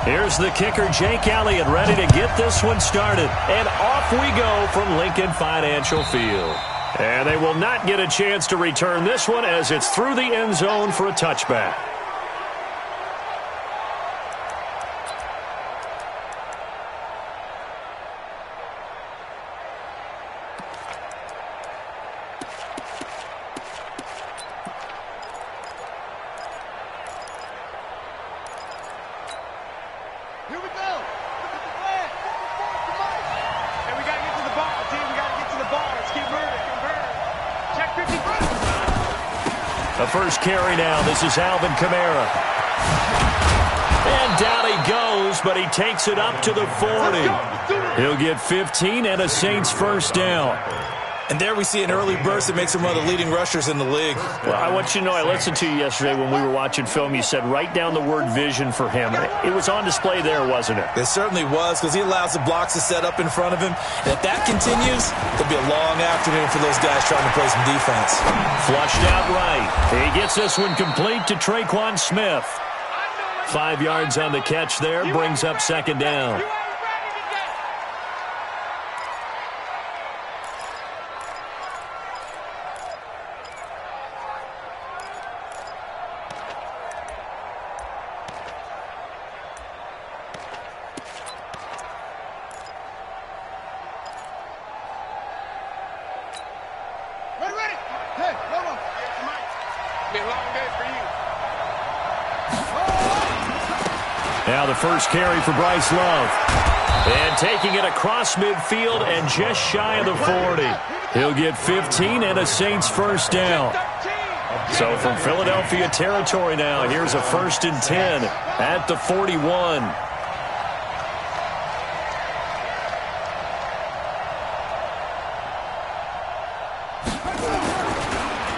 Here's the kicker, Jake Elliott, ready to get this one started. And off we go from Lincoln Financial Field. And they will not get a chance to return this one as it's through the end zone for a touchback. The first carry now. This is Alvin Kamara. And down he goes, but he takes it up to the 40. He'll get 15 and a Saints first down. And there we see an early burst that makes him one of the leading rushers in the league. Well, I want you to know, I listened to you yesterday when we were watching film. You said write down the word vision for him. It was on display there, wasn't it? It certainly was, because he allows the blocks to set up in front of him. And if that continues, it'll be a long afternoon for those guys trying to play some defense. Flushed out right. He gets this one complete to Traquan Smith. 5 yards on the catch there, brings up second down. Now the first carry for Bryce Love. And taking it across midfield and just shy of the 40. He'll get 15 and a Saints first down. So from Philadelphia territory now, here's a 1st and 10 at the 41.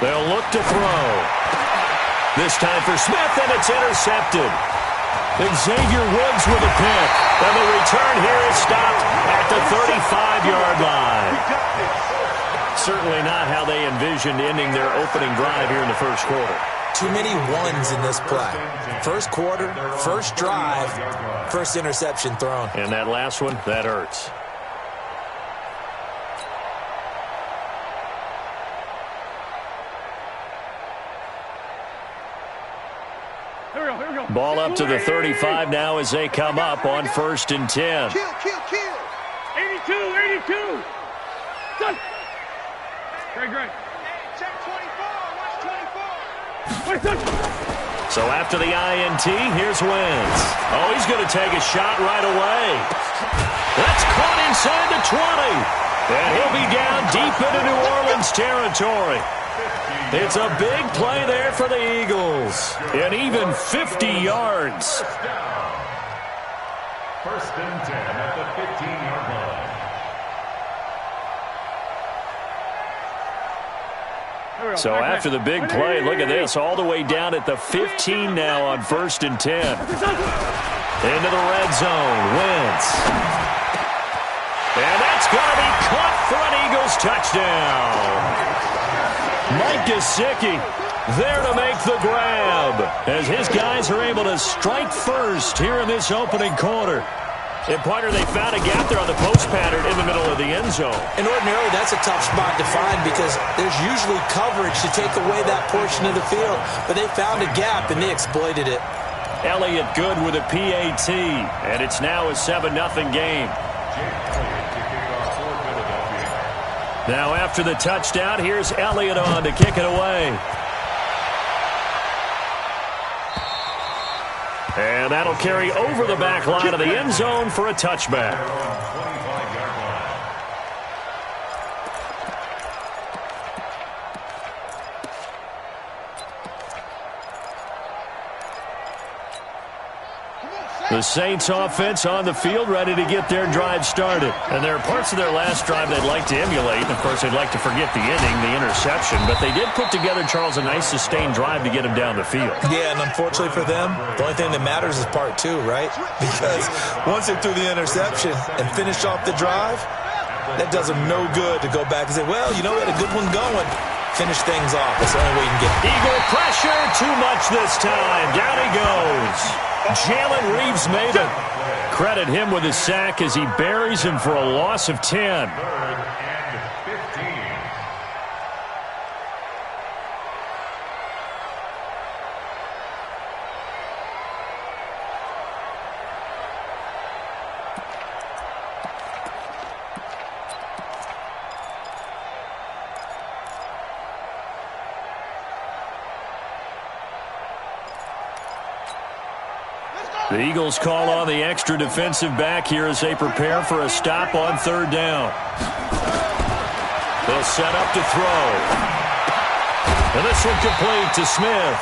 They'll look to throw. This time for Smith, and it's intercepted. Xavier Woods with a pick. And the return here is stopped at the 35-yard line. Certainly not how they envisioned ending their opening drive here in the first quarter. Too many ones in this play. First quarter, first drive, first interception thrown. And that last one, that hurts. Ball up to the 35 now as they come up on 1st and 10. Kill. 82. Done. Great. Check 24. Watch 24. So after the INT, here's Wentz. Oh, he's going to take a shot right away. That's caught inside the 20. And he'll be down deep into New Orleans territory. It's a big play there for the Eagles. And even 50 yards. 1st and 10 at the 15-yard line. So after the big play, look at this. All the way down at the 15 now on 1st and 10. Into the red zone. Wentz. And that's going to be caught for an Eagles touchdown. Mike Gesicki there to make the grab as his guys are able to strike first here in this opening quarter. And, partner, they found a gap there on the post pattern in the middle of the end zone. And ordinarily, that's a tough spot to find because there's usually coverage to take away that portion of the field. But they found a gap, and they exploited it. Elliott good with a PAT, and it's now a 7-0 game. Now after the touchdown, here's Elliott on to kick it away. And that'll carry over the back line of the end zone for a touchback. The Saints offense on the field ready to get their drive started. And there are parts of their last drive they'd like to emulate. And of course, they'd like to forget the ending, the interception. But they did put together, Charles, a nice sustained drive to get them down the field. Yeah, and unfortunately for them, the only thing that matters is part 2, right? Because once they threw the interception and finished off the drive, that does them no good to go back and say, well, you know, we had a good one going. Finish things off. That's the only way you can get it. Eagle pressure, too much this time. Down he goes. Jalen Reeves-Maybin. Credit him with his sack as he buries him for a loss of 10. Third and 15. The Eagles call on the extra defensive back here as they prepare for a stop on third down. They'll set up to throw. And this one complete to Smith.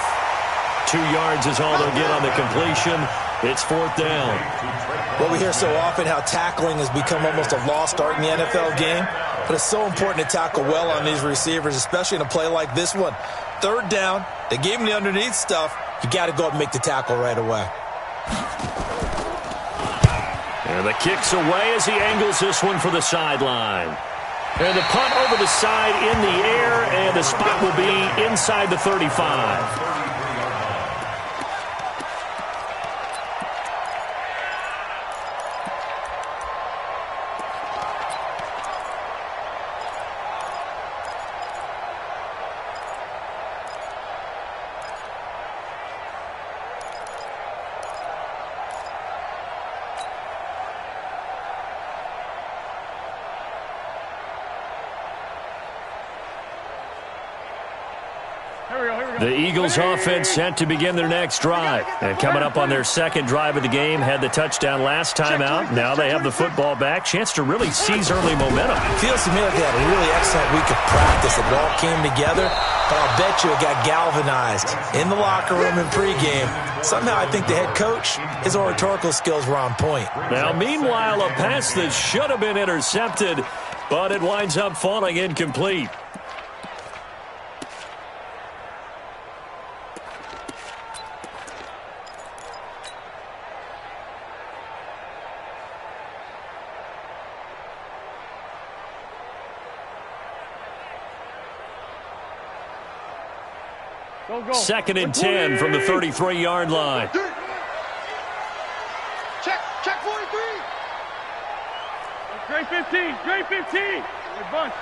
2 yards is all they'll get on the completion. It's fourth down. Well, we hear so often how tackling has become almost a lost art in the NFL game. But it's so important to tackle well on these receivers, especially in a play like this one. Third down, they gave him the underneath stuff. You got to go up and make the tackle right away. And the kick's away as he angles this one for the sideline. And the punt over the side in the air, and the spot will be inside the 35. The Eagles offense set to begin their next drive. And coming up on their second drive of the game, had the touchdown last time out. Now they have the football back. Chance to really seize early momentum. Feels to me like they had a really excellent week of practice. It all came together, but I'll bet you it got galvanized in the locker room in pregame. Somehow I think the head coach, his oratorical skills were on point. Now, meanwhile, a pass that should have been intercepted, but it winds up falling incomplete. Second and 10 from the 33-yard line. Check 43. Great 15. Great 15. Bunch.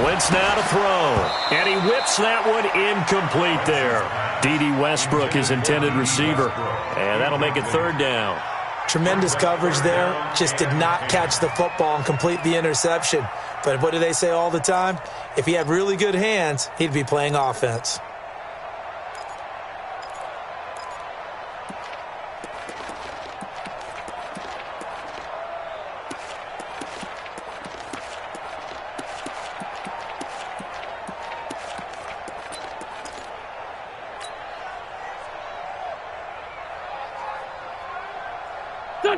Wentz now to throw. And he whips that one incomplete there. D.D. Westbrook, his intended receiver. And that'll make it third down. Tremendous coverage there. Just did not catch the football and complete the interception. But what do they say all the time? If he had really good hands, he'd be playing offense.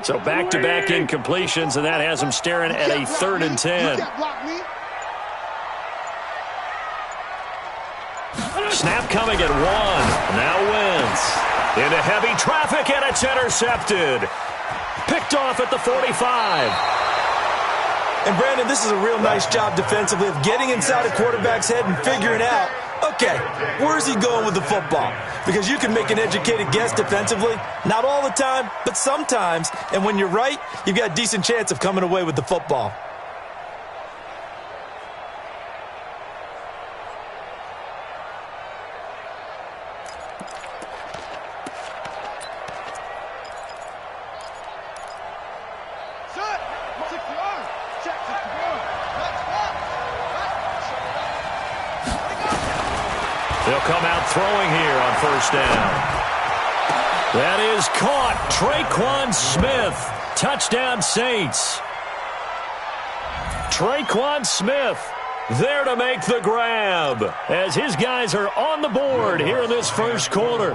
So back-to-back incompletions, and that has him staring at a third and 10. Snap coming at 1. Now Wentz. Into heavy traffic, and it's intercepted. Picked off at the 45. And, Brandon, this is a real nice job defensively of getting inside a quarterback's head and figuring out, okay, where's he going with the football? Because you can make an educated guess defensively. Not all the time, but sometimes. And when you're right, you've got a decent chance of coming away with the football. They'll come out throwing here on first down. That is caught. Traquan Smith. Touchdown, Saints. Traquan Smith there to make the grab as his guys are on the board here in this first quarter.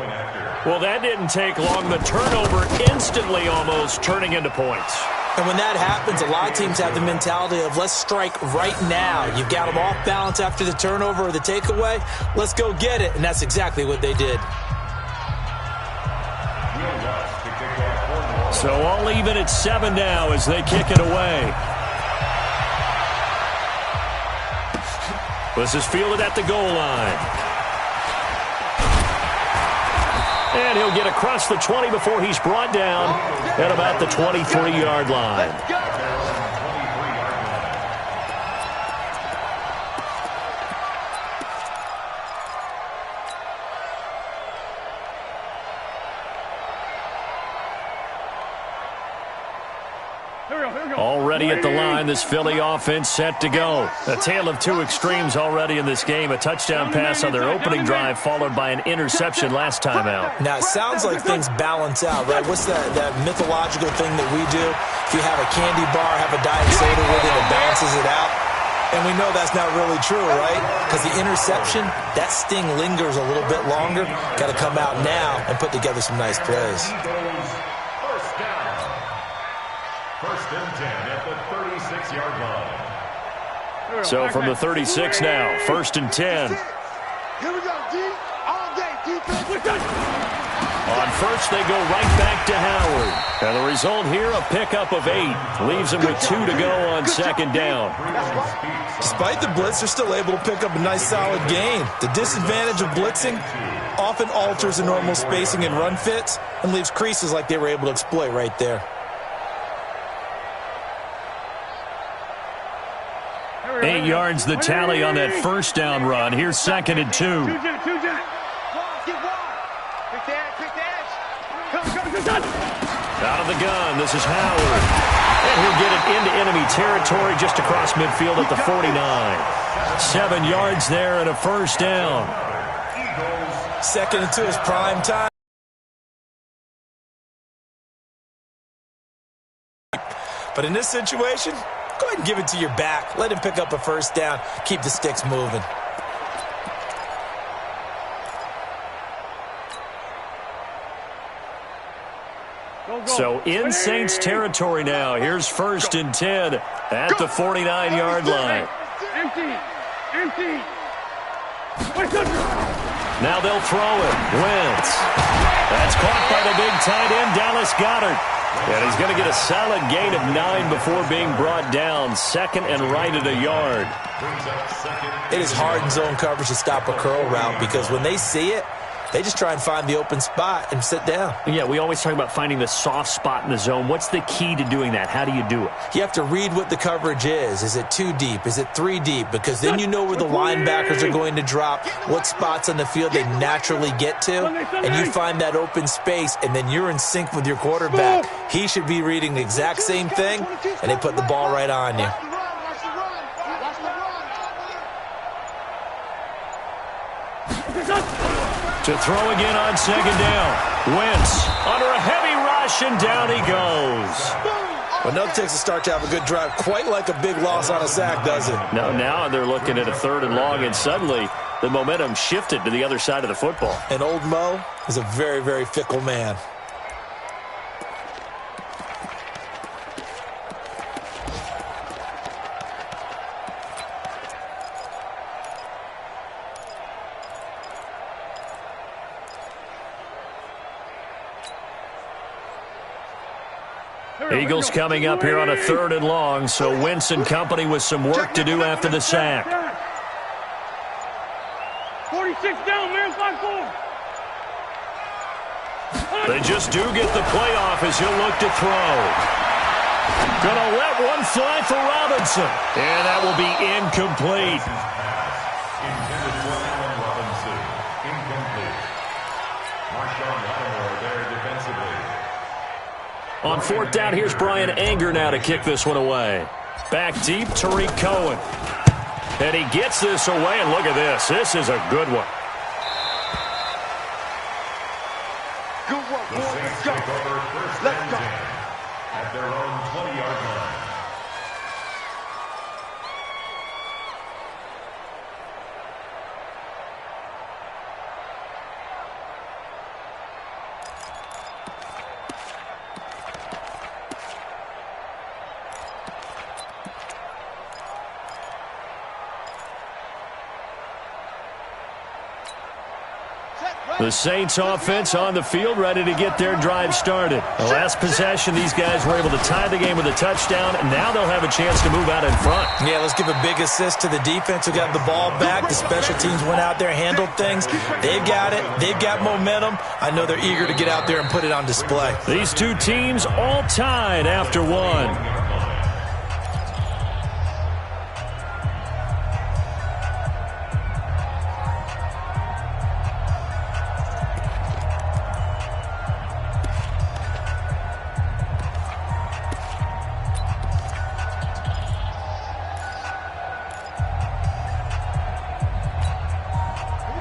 Well, that didn't take long. The turnover instantly almost turning into points. And when that happens, a lot of teams have the mentality of let's strike right now. You've got them off balance after the turnover or the takeaway. Let's go get it. And that's exactly what they did. So all even at 7 now as they kick it away. This is fielded at the goal line. And he'll get across the 20 before he's brought down at about the 23-yard line. Already at the line, this Philly offense set to go. A tale of two extremes already in this game. A touchdown pass on their opening drive followed by an interception last time out. Now, it sounds like things balance out, right? What's that mythological thing that we do? If you have a candy bar, have a diet soda with it, it balances it out. And we know that's not really true, right? Because the interception, that sting lingers a little bit longer. Got to come out now and put together some nice plays. First and 10 at the 36-yard line. So from the 36 now, first and 10. Here we go, D. All day, defense. On first, they go right back to Howard. And the result here, a pickup of 8. Leaves them with 2 to go on second down. Despite the blitz, they're still able to pick up a nice, solid gain. The disadvantage of blitzing often alters the normal spacing and run fits and leaves creases like they were able to exploit right there. 8 yards the tally on that first down run. Here's second and 2. Out of the gun, this is Howard. And he'll get it into enemy territory just across midfield at the 49. 7 yards there and a first down. Second and 2 is prime time. But in this situation, go ahead and give it to your back. Let him pick up a first down. Keep the sticks moving. So in Saints territory now. Here's first and 10 at the 49-yard line. Empty. Now they'll throw it. Wentz. That's caught by the big tight end, Dallas Goedert. And he's going to get a solid gain of 9 before being brought down. Second and right at a yard. It is hard in zone coverage to stop a curl route because when they see it, they just try and find the open spot and sit down. Yeah, we always talk about finding the soft spot in the zone. What's the key to doing that? How do you do it? You have to read what the coverage is. Is it 2 deep? Is it 3 deep? Because then you know where the linebackers are going to drop, what spots on the field they naturally get to, and you find that open space, and then you're in sync with your quarterback. He should be reading the exact same thing, and they put the ball right on you. To throw again on second down. Wentz under a heavy rush, and down he goes. Well, nothing takes a start to have a good drive, quite like a big loss on a sack, does it? No, now they're looking at a third and long, and suddenly the momentum shifted to the other side of the football. And old Mo is a very, very fickle man. Eagles coming up here on a third and long, so Wentz and company with some work to do after the sack. 46 down, man, 5-4. They just do get the playoff as he'll look to throw. Gonna let one fly for Robinson, and that will be incomplete. Intended for Allen Robinson. Incomplete. Marshawn Lattimore there defensively. On fourth down, here's Brian Anger now to kick this one away. Back deep, Tariq Cohen. And he gets this away, and look at this. This is a good one. Good work, The boys. Saints Let's go. take over first Let's and go. 10 at their own 20-yard line. Set, The Saints offense on the field, ready to get their drive started. The last possession, these guys were able to tie the game with a touchdown, and now they'll have a chance to move out in front. Yeah, let's give a big assist to the defense who got the ball back. The special teams went out there, handled things. They've got it. They've got momentum. I know they're eager to get out there and put it on display. These two teams all tied after one.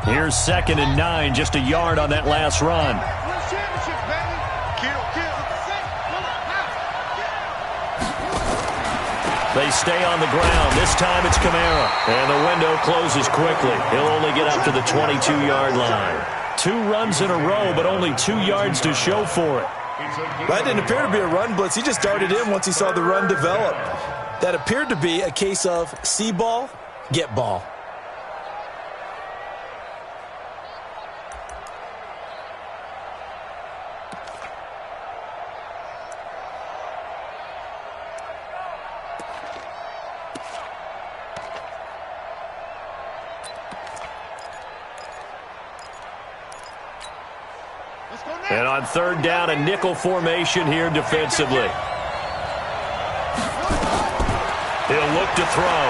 Here's 2nd and 9, just a yard on that last run. They stay on the ground. This time it's Kamara. And the window closes quickly. He'll only get up to the 22-yard line. 2 runs in a row, but only 2 yards to show for it. That didn't appear to be a run blitz. He just darted in once he saw the run develop. That appeared to be a case of see ball, get ball. And on 3rd down, a nickel formation here defensively. He'll look to throw.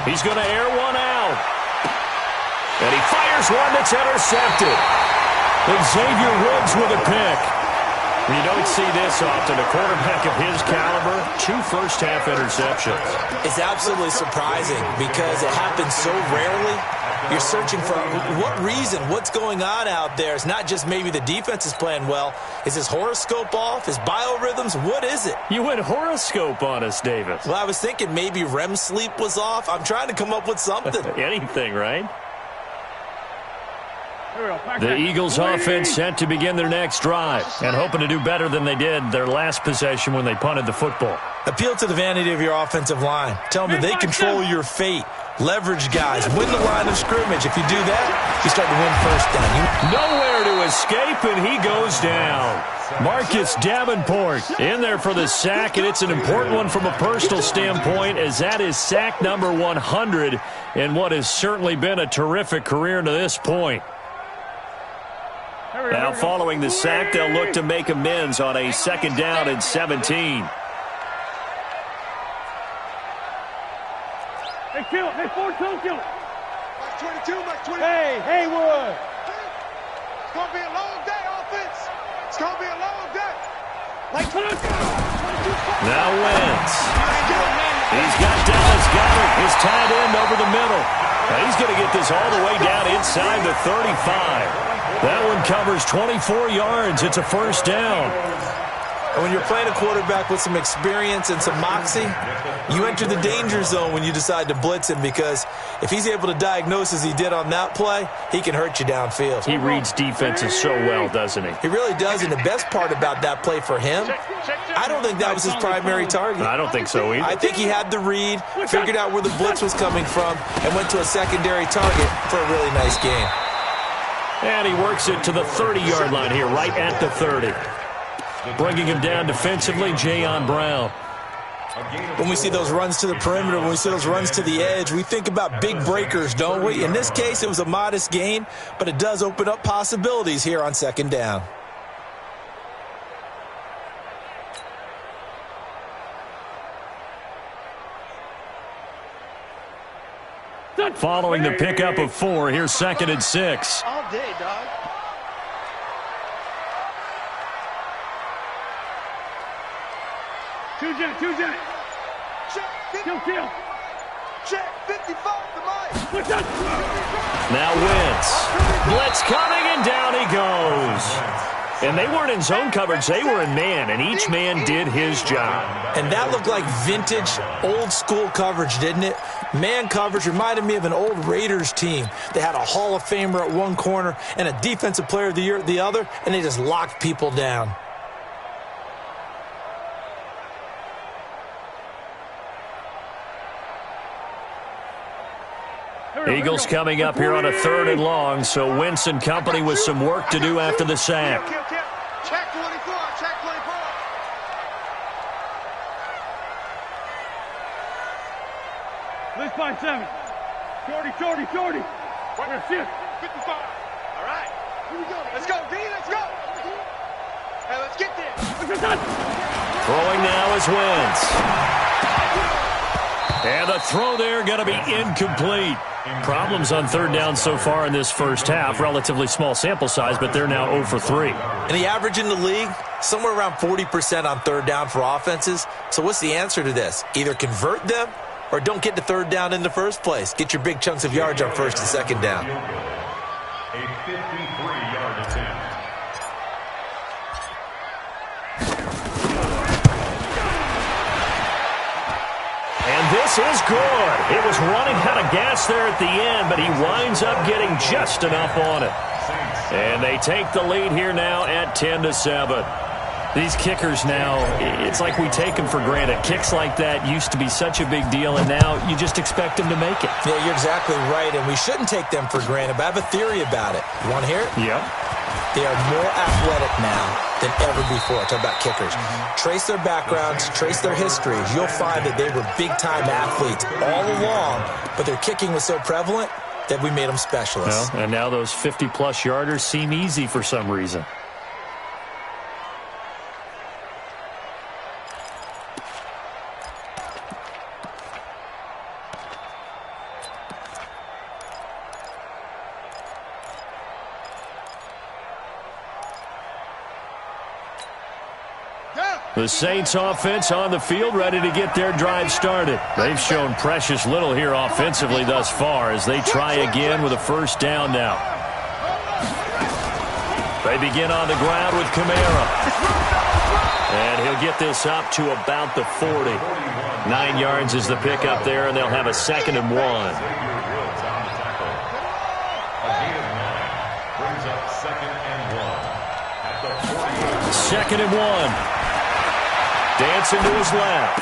He's going to air one out. And he fires one that's intercepted. And Xavier Woods with a pick. You don't see this often. A quarterback of his caliber, 2 first-half interceptions. It's absolutely surprising because it happens so rarely. You're searching for what reason, what's going on out there. It's not just maybe the defense is playing well. Is his horoscope off? His biorhythms? What is it? You went horoscope on us, Davis. Well, I was thinking maybe REM sleep was off. I'm trying to come up with something. Anything, right? The Eagles offense set to begin their next drive and hoping to do better than they did their last possession when they punted the football. Appeal to the vanity of your offensive line. Tell them that they control your fate. Leverage guys. Win the line of scrimmage. If you do that, you start to win first down. Nowhere to escape, and he goes down. Marcus Davenport in there for the sack, and it's an important one from a personal standpoint as that is sack number 100 in what has certainly been a terrific career to this point. Now following the sack, they'll look to make amends on a 2nd down and 17. Hey, kill. Hey, 4-2, kill. Max 22, Max 22. Hey, Haywood. It's going to be a long day, offense. It's going to be a long day. Like 22. Now Wentz. He's got Dallas Goedert, his tight end over the middle. Now he's going to get this all the way down inside the 35. That one covers 24 yards. It's a 1st down. And when you're playing a quarterback with some experience and some moxie, you enter the danger zone when you decide to blitz him because if he's able to diagnose as he did on that play, he can hurt you downfield. He reads defenses so well, doesn't he? He really does, and the best part about that play for him, I don't think that was his primary target. I don't think so either. I think he had the read, figured out where the blitz was coming from, and went to a secondary target for a really nice game. And he works it to the 30-yard line here, right at the 30. Bringing him down defensively, Jayon Brown. When we see those runs to the perimeter, when we see those runs to the edge, we think about big breakers, don't we? In this case, it was a modest gain, but it does open up possibilities here on 2nd down. Following the pickup of 4, here's 2nd and 6. All day, dog. Two jet. Check, kill. Check, 55 to Mike. Now Wentz. Blitz coming, and down he goes. And they weren't in zone coverage. They were in man, and each man did his job. And that looked like vintage, old-school coverage, didn't it? Man coverage reminded me of an old Raiders team. They had a Hall of Famer at one corner and a Defensive Player of the Year at the other, and they just locked people down. Eagles coming up here on a 3rd and long, so Wentz and company with some work to do after the sack. Check 24, check 24. Let's find 7. Shorty. We're 55. All right, here we go. Let's go, D, let's go. Hey, let's get there. Throwing now is Wentz. And the throw there going to be incomplete. Problems on 3rd down so far in this first half. Relatively small sample size, but they're now 0 for 3. And the average in the league, somewhere around 40% on 3rd down for offenses. So what's the answer to this? Either convert them or don't get to 3rd down in the first place. Get your big chunks of yards on 1st and 2nd down. A 53-yard attempt. And this is good. It was running out of gas there at the end, but he winds up getting just enough on it. And they take the lead here now at 10-7. These kickers now, it's like we take them for granted. Kicks like that used to be such a big deal, and now you just expect them to make it. Yeah, you're exactly right, and we shouldn't take them for granted, but I have a theory about it. You want to hear it? Yep. They are more athletic now than ever before. Talk about kickers. Trace their backgrounds, trace their histories. You'll find that they were big-time athletes all along, but their kicking was so prevalent that we made them specialists. Well, and now those 50-plus yarders seem easy for some reason. The Saints offense on the field, ready to get their drive started. They've shown precious little here offensively thus far as they try again with a 1st down now. They begin on the ground with Kamara. And he'll get this up to about the 40. 9 yards is the pickup there, and they'll have a 2nd and 1. Brings up 2nd and 1 at the 2nd and 1. Dancing to his left.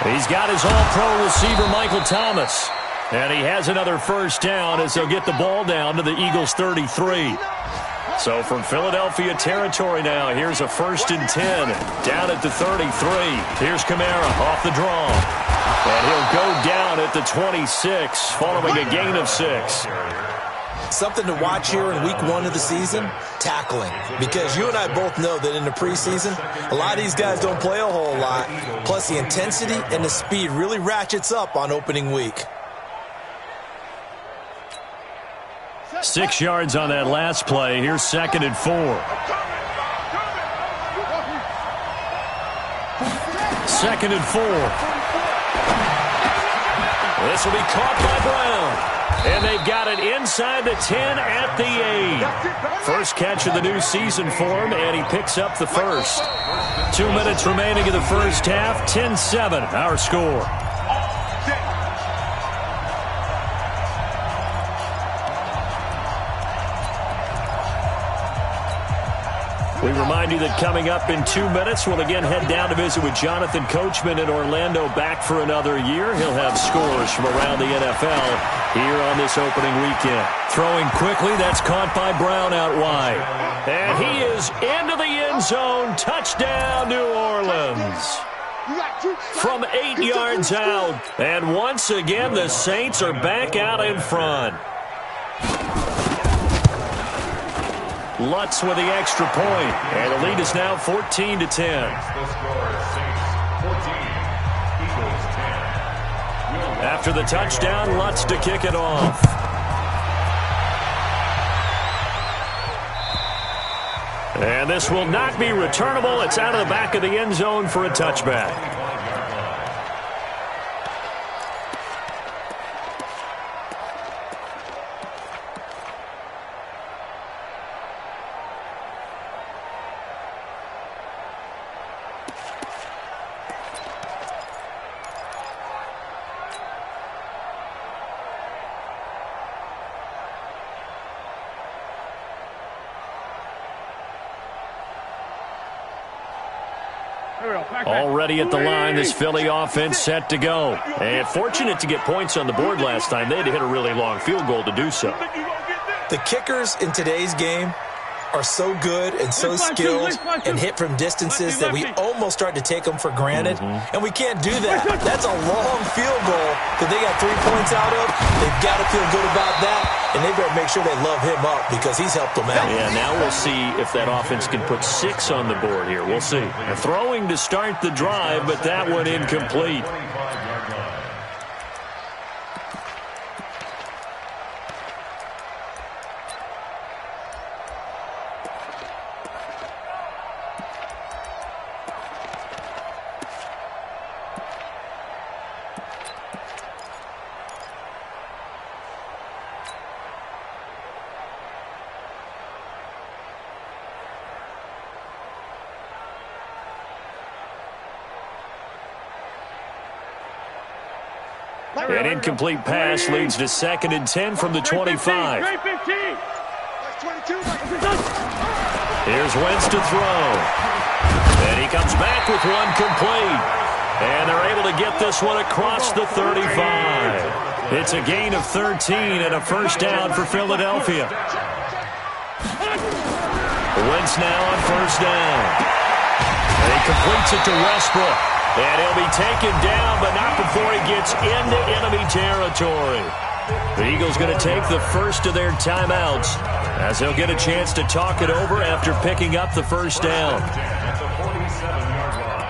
He's got his all-pro receiver, Michael Thomas. And he has another 1st down as they'll get the ball down to the Eagles' 33. So from Philadelphia territory now, here's a 1st and 10 down at the 33. Here's Kamara off the draw. And he'll go down at the 26 following a gain of 6. Something to watch here in week 1 of the season, tackling. Because you and I both know that in the preseason, a lot of these guys don't play a whole lot. Plus, the intensity and the speed really ratchets up on opening week. 6 yards on that last play. Here's 2nd and 4. 2nd and 4. This will be caught by Brown. And they've got it inside the 10 at the 8. First catch of the new season for him, and he picks up the 1st. 2 minutes remaining in the first half. 10-7, our score. We remind you that coming up in 2 minutes, we'll again head down to visit with Jonathan Coachman in Orlando, back for another year. He'll have scores from around the NFL here on this opening weekend. Throwing quickly, that's caught by Brown out wide. And he is into the end zone. Touchdown, New Orleans. From 8 yards out. And once again, the Saints are back out in front. Lutz with the extra point, and the lead is now 14-10. The score is Saints 14, Eagles 10. After the touchdown, Lutz to kick it off. And this will not be returnable. It's out of the back of the end zone for a touchback. Already at the line, this Philly offense set to go. And fortunate to get points on the board last time. They had to hit a really long field goal to do so. The kickers in today's game are so good and so skilled and hit from distances that we almost start to take them for granted. And we can't do that. That's a long field goal that they got 3 points out of. They've got to feel good about that, and they better make sure they love him up because he's helped them out. Yeah, now we'll see if that offense can put 6 on the board here. We'll see. A throwing to start the drive, but that one incomplete. An incomplete pass leads to 2nd and 10 from the 25. Here's Wentz to throw. And he comes back with one complete. And they're able to get this one across the 35. It's a gain of 13 and a first down for Philadelphia. Wentz now on first down. And he completes it to Westbrook. And he'll be taken down, but not before he gets into enemy territory. The Eagles going to take the first of their timeouts as they'll get a chance to talk it over after picking up the first down. At the 47-yard line.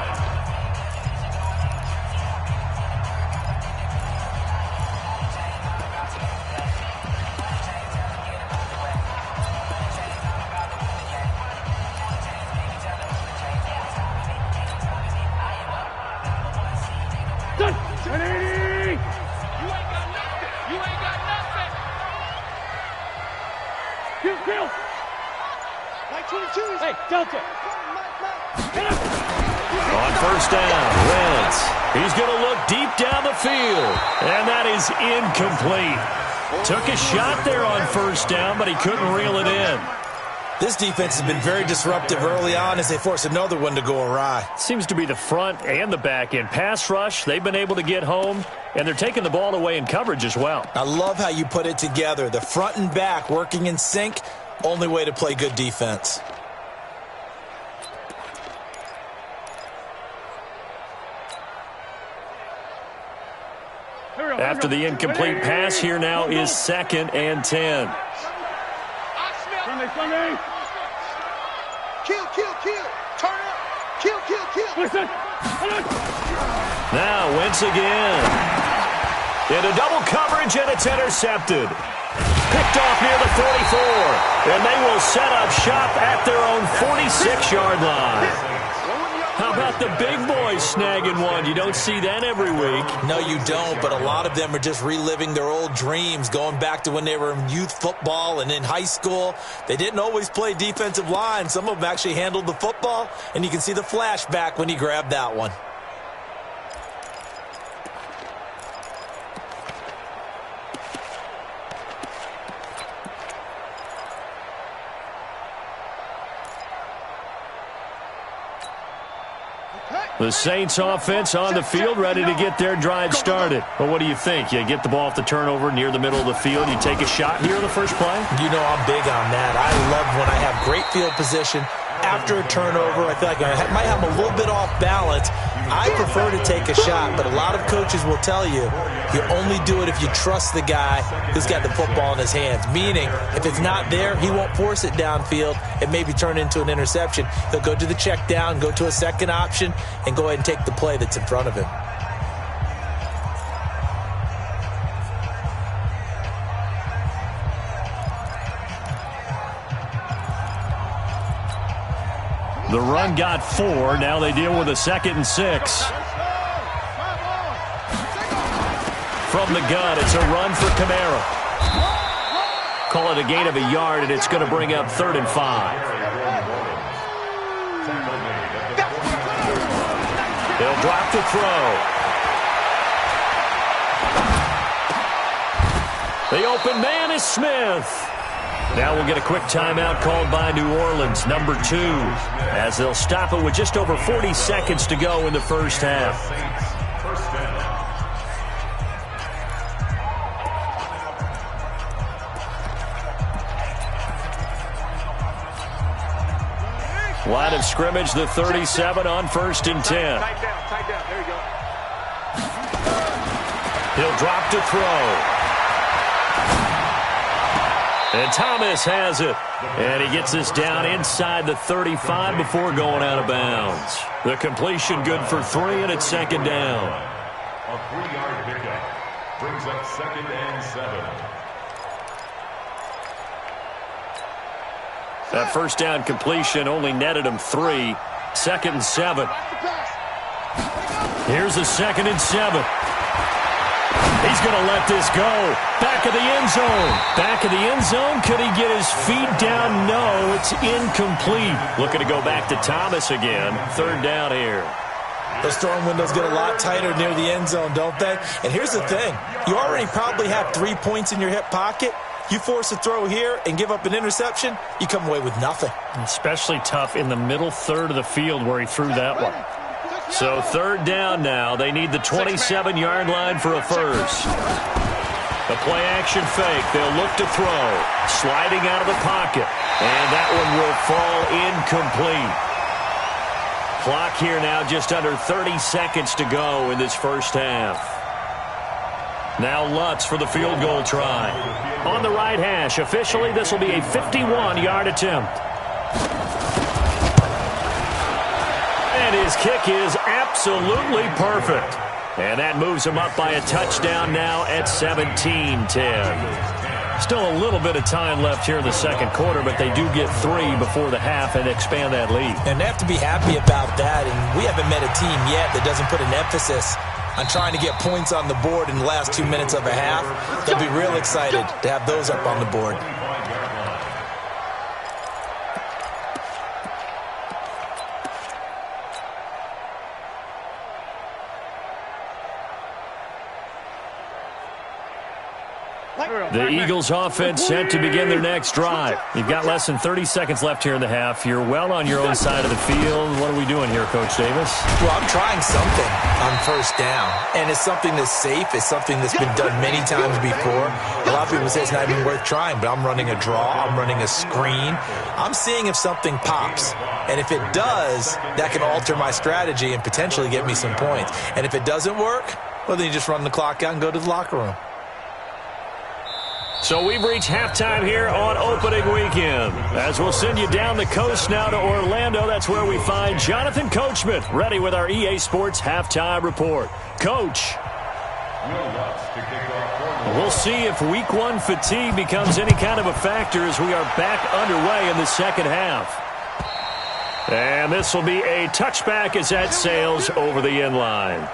On first down, Wentz. He's going to look deep down the field. And that is incomplete. Took a shot there on first down, but he couldn't reel it in. This defense has been very disruptive early on as they force another one to go awry. Seems to be the front and the back end. Pass rush, they've been able to get home, and they're taking the ball away in coverage as well. I love how you put it together. The front and back working in sync, only way to play good defense. After the incomplete pass, here now is 2nd and 10. Kill. Turn up. Kill. Now Wentz again. Into double coverage, and it's intercepted. Picked off near the 44. And they will set up shop at their own 46-yard line. How about the big boys snagging one? You don't see that every week. No, you don't, but a lot of them are just reliving their old dreams, going back to when they were in youth football and in high school. They didn't always play defensive line. Some of them actually handled the football, and you can see the flashback when he grabbed that one. The Saints offense on the field, ready to get their drive started. Well, what do you think? You get the ball off the turnover near the middle of the field, you take a shot here in the first play? You know I'm big on that. I love when I have great field position. After a turnover, I feel like I might have a little bit off balance. I prefer to take a shot, but a lot of coaches will tell you only do it if you trust the guy who's got the football in his hands. Meaning, if it's not there, he won't force it downfield and maybe turn into an interception. He'll go to the check down, go to a second option, and go ahead and take the play that's in front of him. The run got 4. Now they deal with a 2nd and 6. From the gun, it's a run for Kamara. Call it a gain of a yard, and it's going to bring up 3rd and 5. They'll drop the throw. The open man is Smith. Now we'll get a quick timeout called by New Orleans, number 2, as they'll stop it with just over 40 seconds to go in the first half. Line of scrimmage, the 37 on 1st and 10. Tight down. There you go. He'll drop to throw. And Thomas has it. And he gets this down inside the 35 before going out of bounds. The completion good for 3, and it's 2nd down. A 3-yard pickup brings up 2nd and 7. That first down completion only netted him 3. 2nd and 7. Here's a 2nd and 7. He's going to let this go. Back of the end zone. Back of the end zone. Could he get his feet down? No, it's incomplete. Looking to go back to Thomas again. 3rd down here. Those throwing windows get a lot tighter near the end zone, don't they? And here's the thing. You already probably have 3 points in your hip pocket. You force a throw here and give up an interception, you come away with nothing. Especially tough in the middle third of the field where he threw that one. So 3rd down now. They need the 27-yard line for a first. The play-action fake. They'll look to throw. Sliding out of the pocket. And that one will fall incomplete. Clock here now just under 30 seconds to go in this first half. Now Lutz for the field goal try. On the right hash. Officially, this will be a 51-yard attempt. And his kick is absolutely perfect. And that moves him up by a touchdown now at 17-10. Still a little bit of time left here in the second quarter, but they do get 3 before the half and expand that lead. And they have to be happy about that. And we haven't met a team yet that doesn't put an emphasis on trying to get points on the board in the last 2 minutes of a half. They'll be real excited to have those up on the board. The Eagles offense set to begin their next drive. You've got less than 30 seconds left here in the half. You're well on your own side of the field. What are we doing here, Coach Davis? Well, I'm trying something on first down. And it's something that's safe. It's something that's been done many times before. A lot of people say it's not even worth trying, but I'm running a draw. I'm running a screen. I'm seeing if something pops. And if it does, that can alter my strategy and potentially get me some points. And if it doesn't work, well, then you just run the clock out and go to the locker room. So we've reached halftime here on opening weekend. As we'll send you down the coast now to Orlando, that's where we find Jonathan Coachman ready with our EA Sports halftime report. Coach. We'll see if week 1 fatigue becomes any kind of a factor as we are back underway in the second half. And this will be a touchback as that sails over the end line.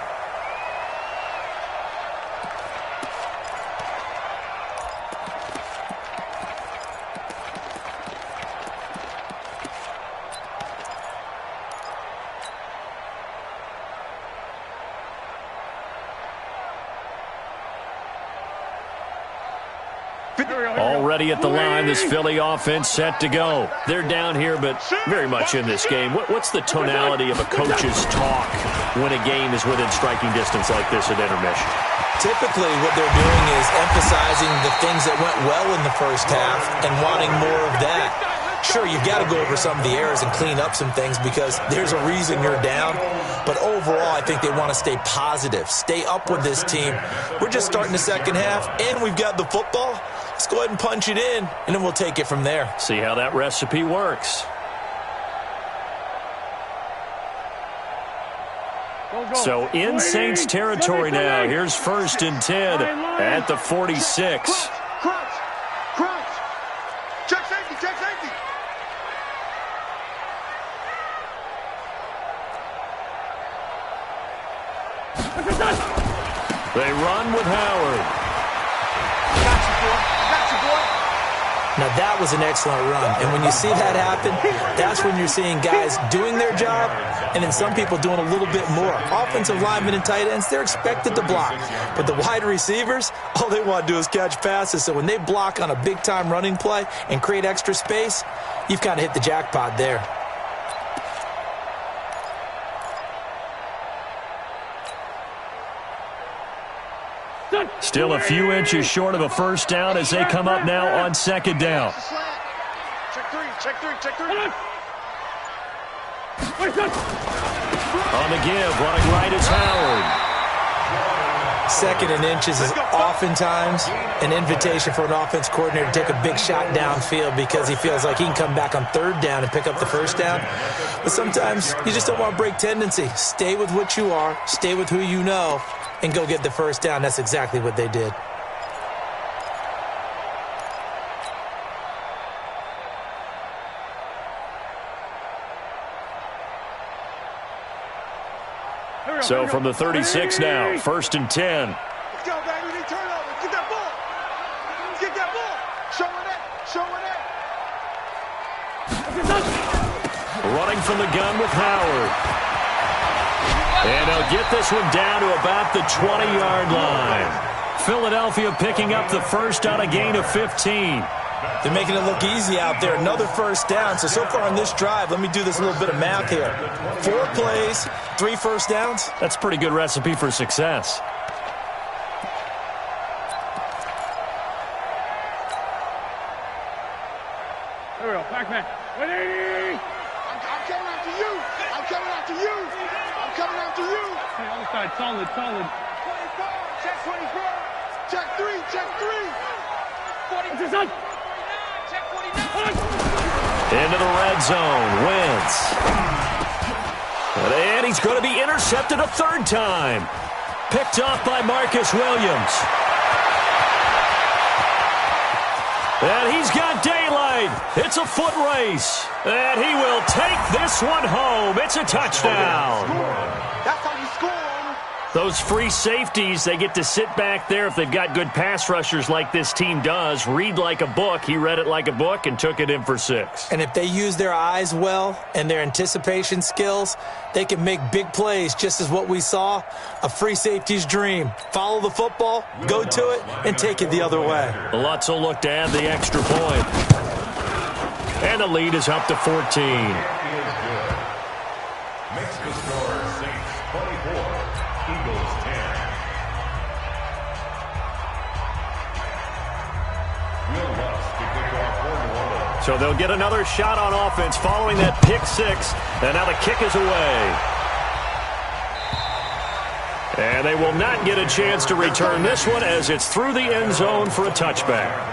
Already at the line, this Philly offense set to go. They're down here, but very much in this game. What's the tonality of a coach's talk when a game is within striking distance like this at intermission? Typically, what they're doing is emphasizing the things that went well in the first half and wanting more of that. Sure, you've got to go over some of the errors and clean up some things because there's a reason you're down. But overall, I think they want to stay positive, stay up with this team. We're just starting the second half, and we've got the football. Let's go ahead and punch it in, and then we'll take it from there. See how that recipe works. So in Saints territory now. Here's 1st and 10 at the 46. Crouch. Check safety. They run with Howard. Got you, boy. Now, that was an excellent run. And when you see that happen, that's when you're seeing guys doing their job and then some people doing a little bit more. Offensive linemen and tight ends, they're expected to block. But the wide receivers, all they want to do is catch passes. So when they block on a big-time running play and create extra space, you've kind of hit the jackpot there. Still a few inches short of a first down as they come up now on second down. Check three. On the give, running right is Howard. Second and inches is oftentimes an invitation for an offense coordinator to take a big shot downfield because he feels like he can come back on third down and pick up the first down. But sometimes you just don't want to break tendency. Stay with what you are, stay with who you know, and go get the first down. That's exactly what they did. So from the 36 now, first and 10. Let's go, baby. They turn over. Get that ball. Get that ball. Show her that. Running from the gun with Howard. And they'll get this one down to about the 20-yard line. Philadelphia picking up the first on a gain of 15. They're making it look easy out there. Another first down. So far on this drive, let me do this little bit of math here. 4 plays, 3 first downs. That's a pretty good recipe for success. There we go. Pac-Man. 180. I'm coming after you. I'm coming after you. I'm coming after you. Hey, other side. Solid. 24. Check 24. Check 3. Check 3. 40. Into the red zone. Wentz. And he's going to be intercepted a third time. Picked off by Marcus Williams. And he's got daylight. It's a foot race. And he will take this one home. It's a touchdown. That's how you score. Those free safeties, they get to sit back there if they've got good pass rushers like this team does. Read like a book. He read it like a book and took it in for 6. And if they use their eyes well and their anticipation skills, they can make big plays, just as what we saw, a free safety's dream. Follow the football, go to it, and take it the other way. Lutz will look to add the extra point. And the lead is up to 14. Makes the score Saints 24, Eagles 10. Will Lutz to kick off for New Orleans. So they'll get another shot on offense following that pick 6. And now the kick is away. And they will not get a chance to return this one as it's through the end zone for a touchback.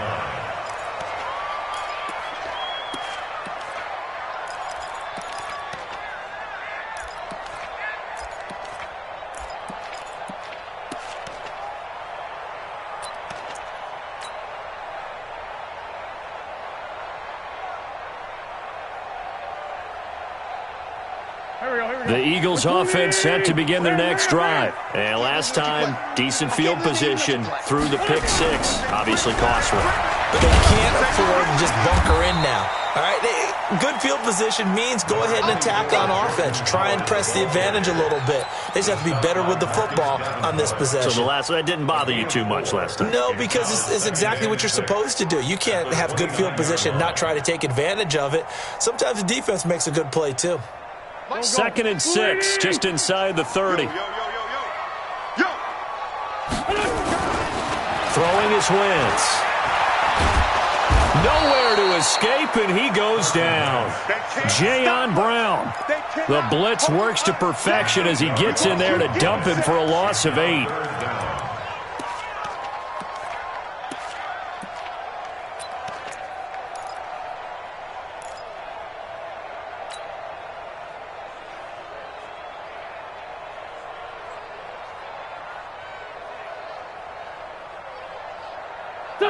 The Eagles offense set to begin their next drive. And last time, decent field position through the pick 6. Obviously costly. But they can't afford to just bunker in now. All right, good field position means go ahead and attack on offense. Try and press the advantage a little bit. They just have to be better with the football on this possession. So that didn't bother you too much last time? No, because it's exactly what you're supposed to do. You can't have good field position, not try to take advantage of it. Sometimes the defense makes a good play too. Second and 6, just inside the 30. Throwing his Wentz. Nowhere to escape, and he goes down. Jayon Brown. The blitz works to perfection as he gets in there to dump him for a loss of 8.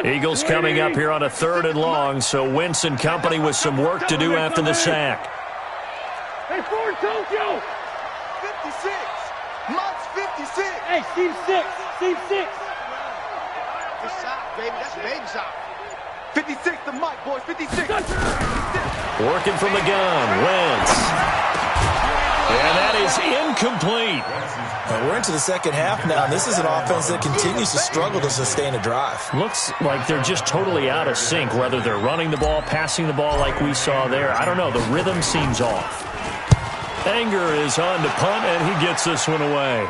Eagles coming up here on a 3rd and long, so Wentz and company with some work to do after the sack. Hey, Ford Tokyo! 56! Much 56! Hey, Steve 6! Steve 6! Good shot, baby. That's a baby shot. 56 the mic, boys. 56. Working from the gun, Wentz. And that is incomplete. And we're into the second half now, and this is an offense that continues to struggle to sustain a drive. Looks like they're just totally out of sync, whether they're running the ball, passing the ball like we saw there. I don't know. The rhythm seems off. Anger is on to punt, and he gets this one away.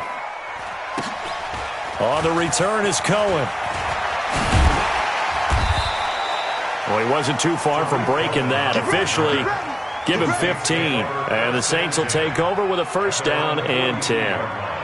On the return is Cohen. Well, he wasn't too far from breaking that. Officially, give him 15. And the Saints will take over with a first down and 10.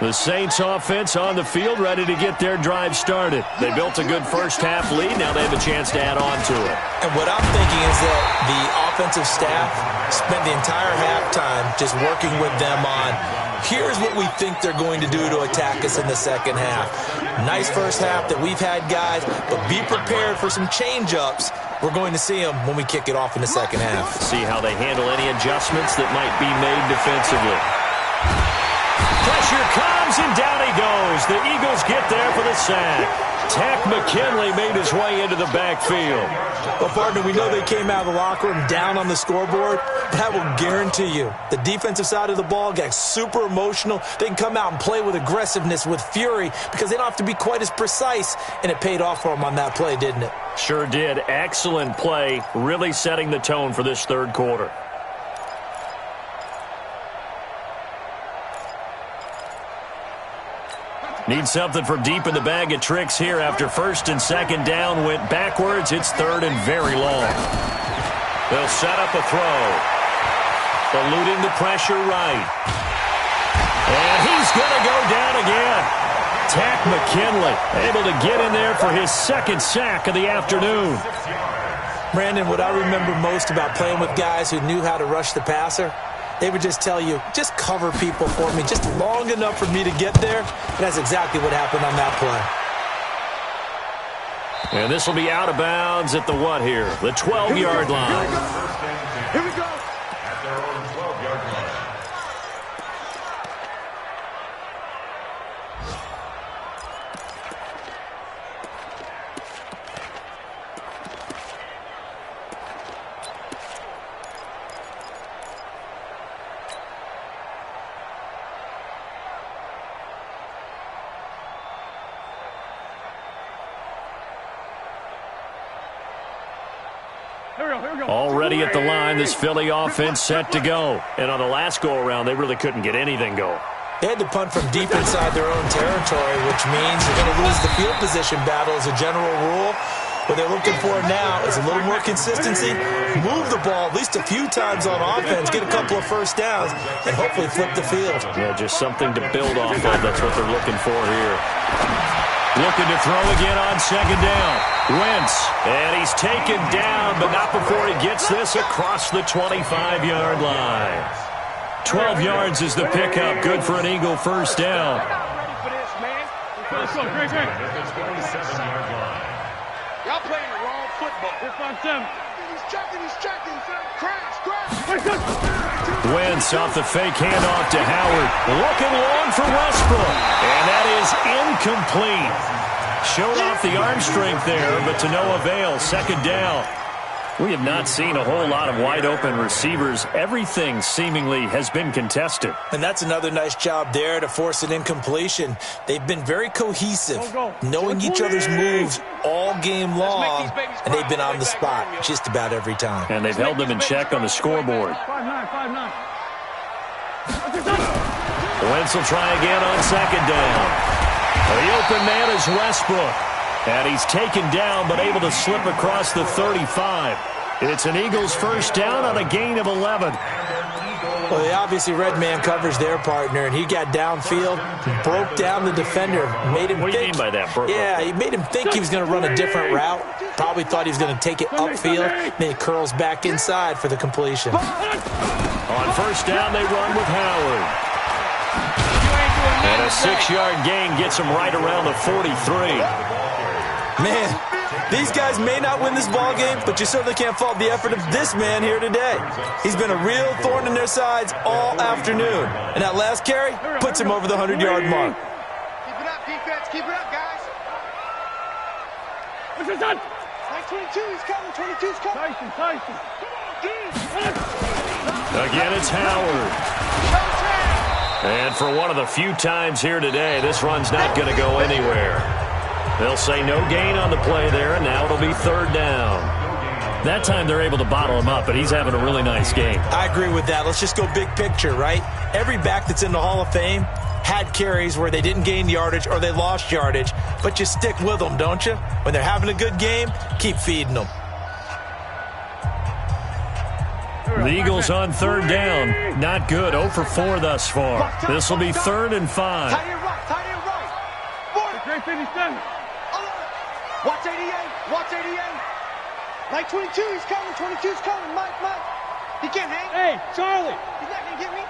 The Saints offense on the field, ready to get their drive started. They built a good first half lead. Now they have a chance to add on to it. And what I'm thinking is that the offensive staff spent the entire halftime just working with them on, here's what we think they're going to do to attack us in the second half. Nice first half that we've had, guys, but be prepared for some change-ups. We're going to see them when we kick it off in the second half. See how they handle any adjustments that might be made defensively. Pressure comes, and down he goes. The Eagles get there for the sack. Takk McKinley made his way into the backfield. Well, partner, we know they came out of the locker room down on the scoreboard, but I will guarantee you the defensive side of the ball got super emotional. They can come out and play with aggressiveness, with fury, because they don't have to be quite as precise, and it paid off for them on that play, didn't it? Sure did. Excellent play, really setting the tone for this third quarter. Need something from deep in the bag of tricks here after first and second down went backwards. It's third and very long. They'll set up a throw. Eluding the pressure right. And he's going to go down again. Takk McKinley able to get in there for his second sack of the afternoon. Brandon, what I remember most about playing with guys who knew how to rush the passer, they would just tell you, just cover people for me, just long enough for me to get there. And that's exactly what happened on that play. And this will be out of bounds at the what here? The 12-yard line. Here we go. At their own 12-yard line. Already at the line, this Philly offense set to go. And on the last go-around, they really couldn't get anything going. They had to punt from deep inside their own territory, which means you're going to lose the field position battle as a general rule. What they're looking for now is a little more consistency, move the ball at least a few times on offense, get a couple of first downs, and hopefully flip the field. Yeah, just something to build off of. That's what they're looking for here. Looking to throw again on second down. Wentz, and he's taken down, but not before he gets this across the 25-yard line. 12 yards is the pickup. Good for an Eagle first down. Let's go, great. 27-yard line. Y'all playing the wrong football. He's checking. Crash. Wentz off the fake handoff to Howard. Looking long for Westbrook. And that is incomplete. Showed off the arm strength there, but to no avail. Second down. We have not seen a whole lot of wide-open receivers. Everything seemingly has been contested. And that's another nice job there to force an incompletion. They've been very cohesive, knowing each other's moves all game long, and they've been on the spot just about every time. And they've held them in check on the scoreboard. 5-9. Wentz will try again on second down. The open man is Westbrook. And he's taken down, but able to slip across the 35. It's an Eagles first down on a gain of 11. Well, they obviously read man coverage their partner, and he got downfield, broke down the defender, made him What do you mean by that? Yeah, he made him think he was going to run a different route. Probably thought he was going to take it upfield, then he curls back inside for the completion. On first down, they run with Howard. And a 6-yard gain gets him right around the 43. Man, These guys may not win this ball game, but you certainly can't fault the effort of this man here today. He's been a real thorn in their sides all afternoon. And that last carry puts him over the 100-yard mark. Keep it up, defense. Keep it up, guys. What's this on? 22, he's coming. 22's coming. Tyson. Again, it's Howard. And for one of the few times here today, this run's not going to go anywhere. They'll say no gain on the play there, and now it'll be third down. That time they're able to bottle him up, but he's having a really nice game. I agree with that. Let's just go big picture, right? Every back that's in the Hall of Fame had carries where they didn't gain yardage or they lost yardage, but you stick with them, don't you? When they're having a good game, keep feeding them. The Eagles on third down. Not good. 0 for 4 thus far. This will be 3rd and 5. Tight end right. Forward. Great 57. Watch 88. Watch 88. Like 22, he's coming. 22's coming. Mike. He can't hang. Hey, Charlie. He's not going to get me.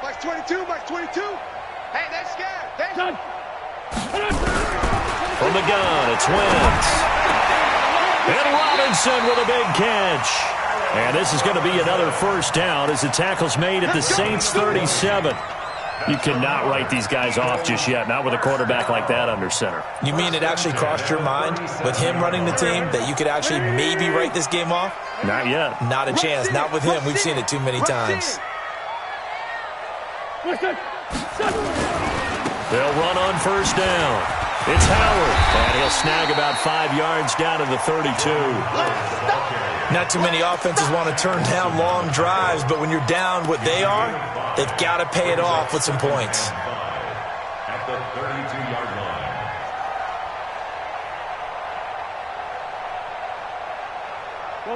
Mike's 22. Hey, that's scared. Son. From the gun, it's Wentz. And Robinson with a big catch. And this is going to be another first down as the tackle's made at the Saints 37. You cannot write these guys off just yet, not with a quarterback like that under center. You mean it actually crossed your mind with him running the team that you could actually maybe write this game off? Not yet. Not a chance. Not with him. We've seen it too many times. They'll run on first down. It's Howard, and he'll snag about 5 yards down to the 32. Not too many offenses want to turn down long drives, but when you're down what they are, they've got to pay it off with some points. At the 32-yard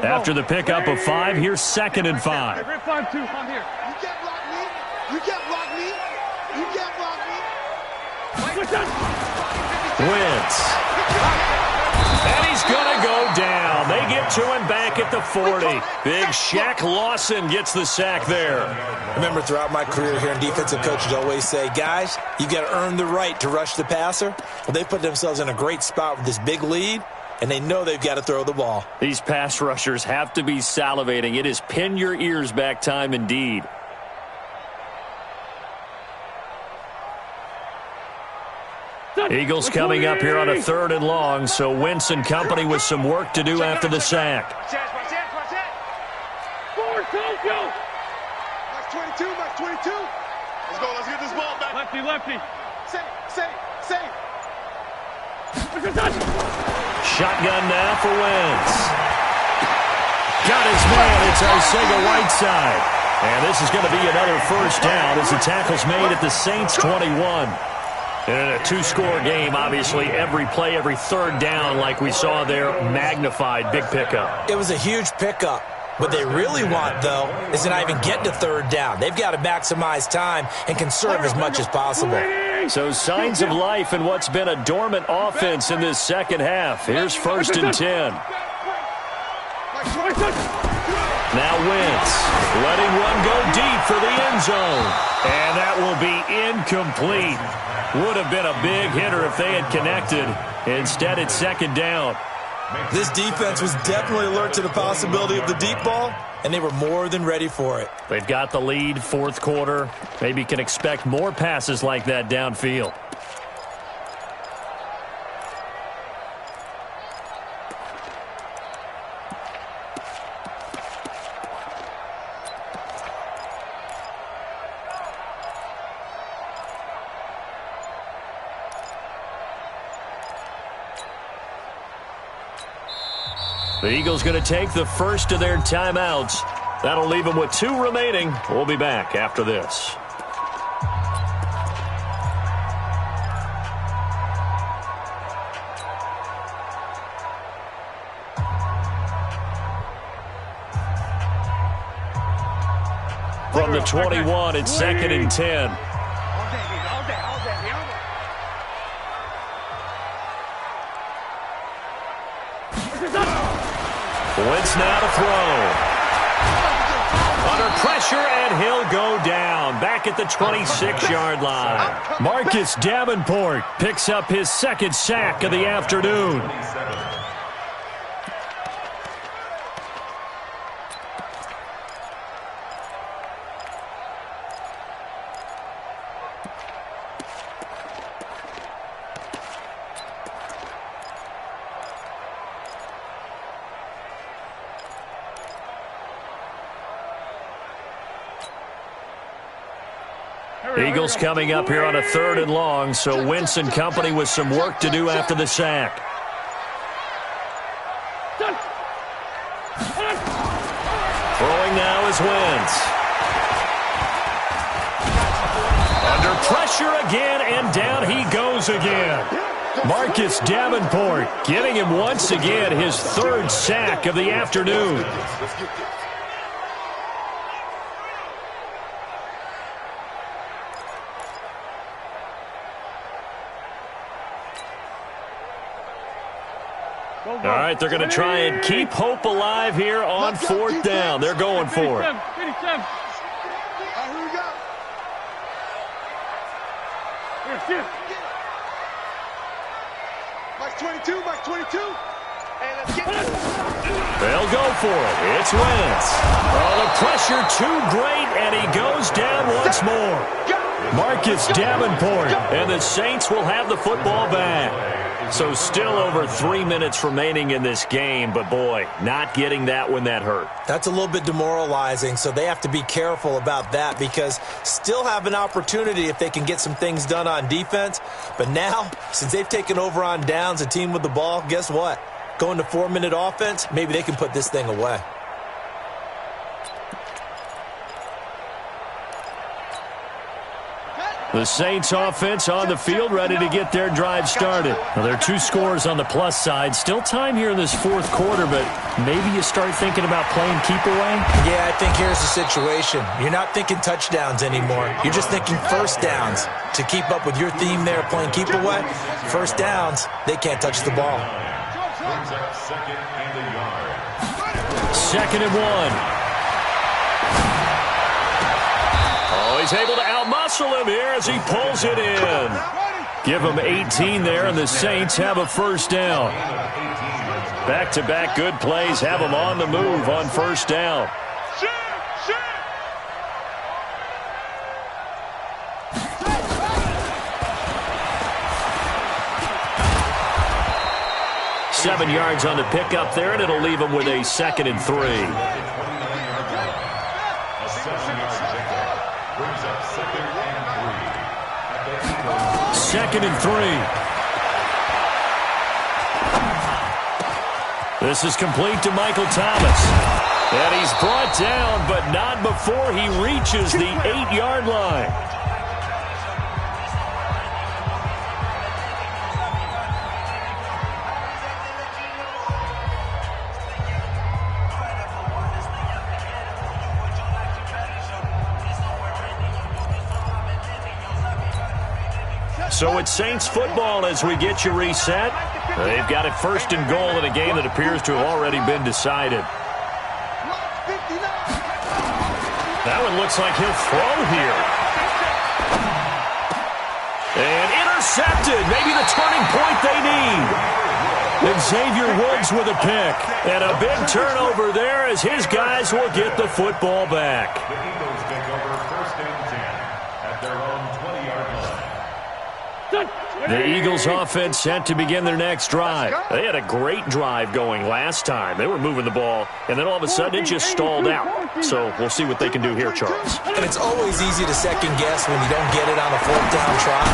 line. After the pickup of 5, here's 2nd and 5. 5-2, I'm here. You can't block me. You can't block me. You can't block me. Wentz. And he's going to go down. They get to him back at the 40. Big Shaq Lawson gets the sack there. Remember, throughout my career here in defensive coaches always say, guys, you got to earn the right to rush the passer. Well, they put themselves in a great spot with this big lead, and they know they've got to throw the ball. These pass rushers have to be salivating. It is pin your ears back time indeed. Eagles coming up here on a 3rd and long, so Wentz and company with some work to do after the sack. Watch that. Forward, Tokyo. Mike's 22. Let's go. Let's get this ball back. Lefty. Say. What's this on? Shotgun now for Wentz. Got his man. It's Arcega-Whiteside. And this is going to be another first down as the tackle's made at the Saints 21. And in a 2-score game, obviously, every play, every third down, like we saw there, magnified. Big pickup. It was a huge pickup. What they really want, though, is to not even get to 3rd down. They've got to maximize time and conserve as much as possible. So signs of life in what's been a dormant offense in this second half. Here's 1st and 10. Now Wentz letting one go deep for the end zone. And that will be incomplete. Would have been a big hitter if they had connected. Instead, it's 2nd down. This defense was definitely alert to the possibility of the deep ball, and they were more than ready for it. They've got the lead, 4th quarter. Maybe can expect more passes like that downfield. The Eagles going to take the first of their timeouts. That'll leave them with 2 remaining. We'll be back after this. From the 21, it's 2nd and 10. All day. Wentz now to throw. Under pressure, and he'll go down. Back at the 26-yard line. Marcus Davenport picks up his 2nd sack of the afternoon. Eagles coming up here on a 3rd and long, so Wentz and company with some work to do after the sack. Throwing now is Wentz. Under pressure again, and down he goes again. Marcus Davenport giving him once again his 3rd sack of the afternoon. All right, they're going to try and keep hope alive here on 4th down. They're going for it. 57. Here we go. Mike 22, Mike 22. Hey, let's get it. They'll go for it. It's Wentz. Oh, the pressure too great, and he goes down once more. Marcus Davenport, and the Saints will have the football back. So still over 3 minutes remaining in this game, but boy, not getting that when that hurt. That's a little bit demoralizing, so they have to be careful about that because still have an opportunity if they can get some things done on defense. But now, since they've taken over on downs, a team with the ball, guess what? Going to 4-minute offense, maybe they can put this thing away. The Saints offense on the field, ready to get their drive started. Well, there are 2 scores on the plus side. Still time here in this 4th quarter, but maybe you start thinking about playing keep away? Yeah, I think here's the situation. You're not thinking touchdowns anymore. You're just thinking 1st downs. To keep up with your theme there, playing keep away, 1st downs, they can't touch the ball. Brings up 2nd and a yard. 2nd and 1. Oh, he's able to outmuscle him here as he pulls it in. Give him 18 there, and the Saints have a 1st down. Back-to-back good plays have them on the move on 1st down. Seven yards on the pickup there, and it'll leave them with a 2nd and 3. A 7-yard pickup brings up 2nd and 3. 2nd and 3. This is complete to Michael Thomas. And he's brought down, but not before he reaches the 8-yard line. So it's Saints football as we get you reset. They've got it 1st and goal in a game that appears to have already been decided. That one looks like he'll throw here. And intercepted. Maybe the turning point they need. And Xavier Woods with a pick. And a big turnover there as his guys will get the football back. The Eagles take over 1st and 10 at their own 20-yard line. The Eagles offense set to begin their next drive. They had a great drive going last time. They were moving the ball, and then all of a sudden it just stalled out. So we'll see what they can do here, Charles. And it's always easy to second guess when you don't get it on a 4th down try.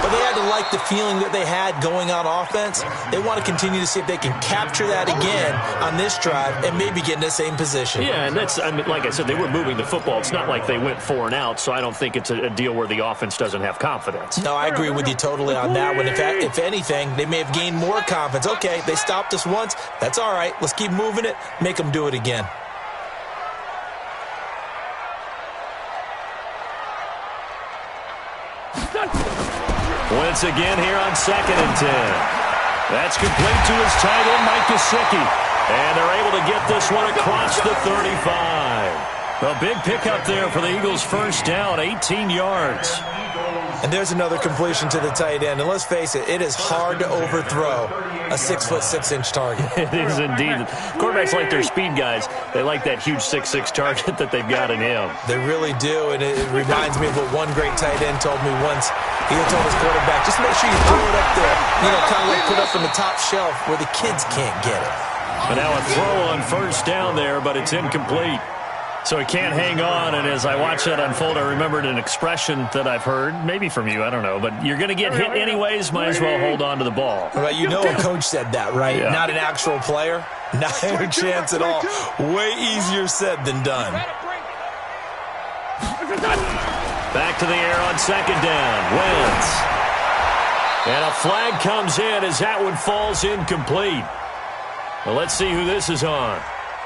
But they had to like the feeling that they had going on offense. They want to continue to see if they can capture that again on this drive and maybe get in the same position. Yeah, and that's, I mean, like I said, they were moving the football. It's not like they went 4 and out, so I don't think it's a deal where the offense doesn't have confidence. No, I agree with you totally on that one. In fact, if anything, they may have gained more confidence. Okay, they stopped us once. That's all right. Let's keep moving it. Make them do it again. Once again here on 2nd and 10. That's complete to his tight end, Mike Gesicki. And they're able to get this one across the 35. A big pickup there for the Eagles' 1st down, 18 yards. And there's another completion to the tight end. And let's face it, it is hard to overthrow a 6'6" target. It is indeed. Quarterbacks like their speed guys. They like that huge 6'6" target that they've got in him. They really do. And it reminds me of what one great tight end told me once. He told his quarterback, just make sure you throw it up there. You know, kind of like put up on the top shelf where the kids can't get it. And now a throw on 1st down there, but it's incomplete. So he can't hang on, and as I watch that unfold, I remembered an expression that I've heard, maybe from you, I don't know, but you're going to get hit anyways, might as well hold on to the ball. Well, you know a coach said that, right? Yeah. Not an actual player. Not a chance at all. Way easier said than done. Back to the air on second down. Wentz. And a flag comes in as that one falls incomplete. Well, let's see who this is on.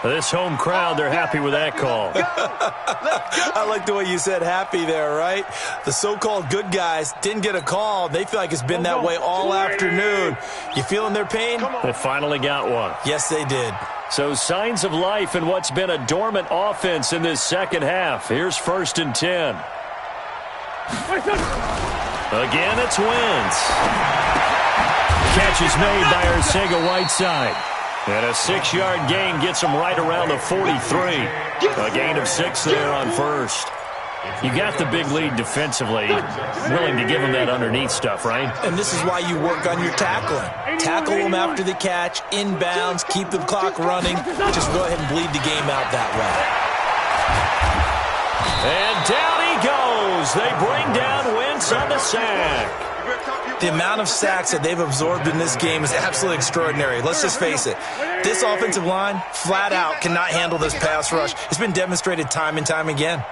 This home crowd, they're happy with that call. I like the way you said happy there, right? The so-called good guys didn't get a call. They feel like it's been that way all afternoon. You feeling their pain? They finally got one. Yes, they did. So signs of life in what's been a dormant offense in this second half. Here's 1st and 10. Again, it's Wentz. Catch is made by Arcega-Whiteside. And a 6-yard gain gets him right around the 43. A gain of 6 there on first. You got the big lead defensively. Willing to give him that underneath stuff, right? And this is why you work on your tackling. Tackle them after the catch, inbounds, keep the clock running. Just go ahead and bleed the game out that way. And down he goes. They bring down Wentz on the sack. The amount of sacks that they've absorbed in this game is absolutely extraordinary. Let's just face it. This offensive line, flat out, cannot handle this pass rush. It's been demonstrated time and time again.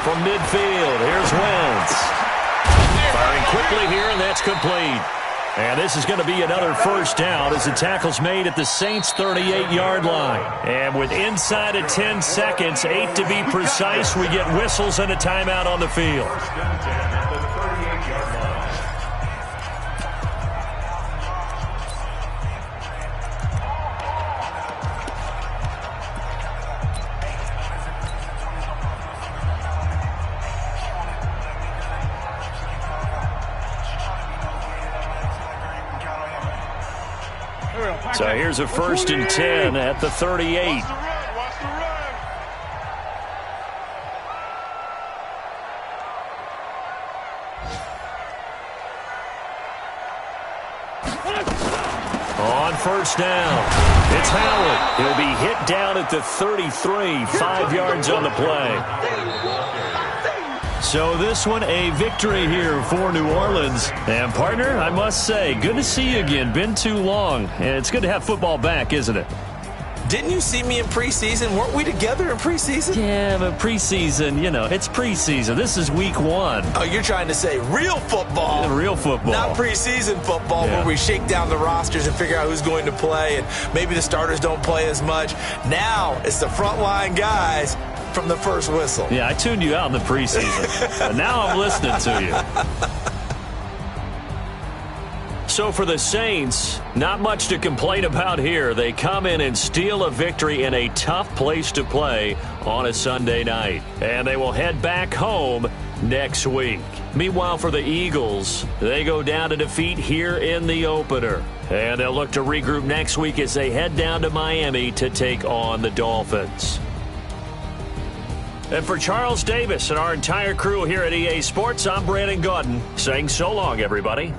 From midfield, here's Wentz. Firing quickly here, and that's complete. And this is going to be another first down as the tackle's made at the Saints' 38-yard line. And with inside of 10 seconds, 8 to be precise, we get whistles and a timeout on the field. So here's a 1st and 10 at the 38. On first down, it's Howard. He'll be hit down at the 33, 5 yards on the play. So this one, a victory here for New Orleans. And, partner, I must say, good to see you again. Been too long. And it's good to have football back, isn't it? Didn't you see me in preseason? Weren't we together in preseason? Yeah, but preseason, you know, it's preseason. This is week 1. Oh, you're trying to say real football. Yeah, real football. Not preseason football where we shake down the rosters and figure out who's going to play, and maybe the starters don't play as much. Now it's the frontline guys from the first whistle. Yeah, I tuned you out in the preseason. But now I'm listening to you. So for the Saints, not much to complain about here. They come in and steal a victory in a tough place to play on a Sunday night. And they will head back home next week. Meanwhile, for the Eagles, they go down to defeat here in the opener. And they'll look to regroup next week as they head down to Miami to take on the Dolphins. And for Charles Davis and our entire crew here at EA Sports, I'm Brandon Gaudin saying so long, everybody.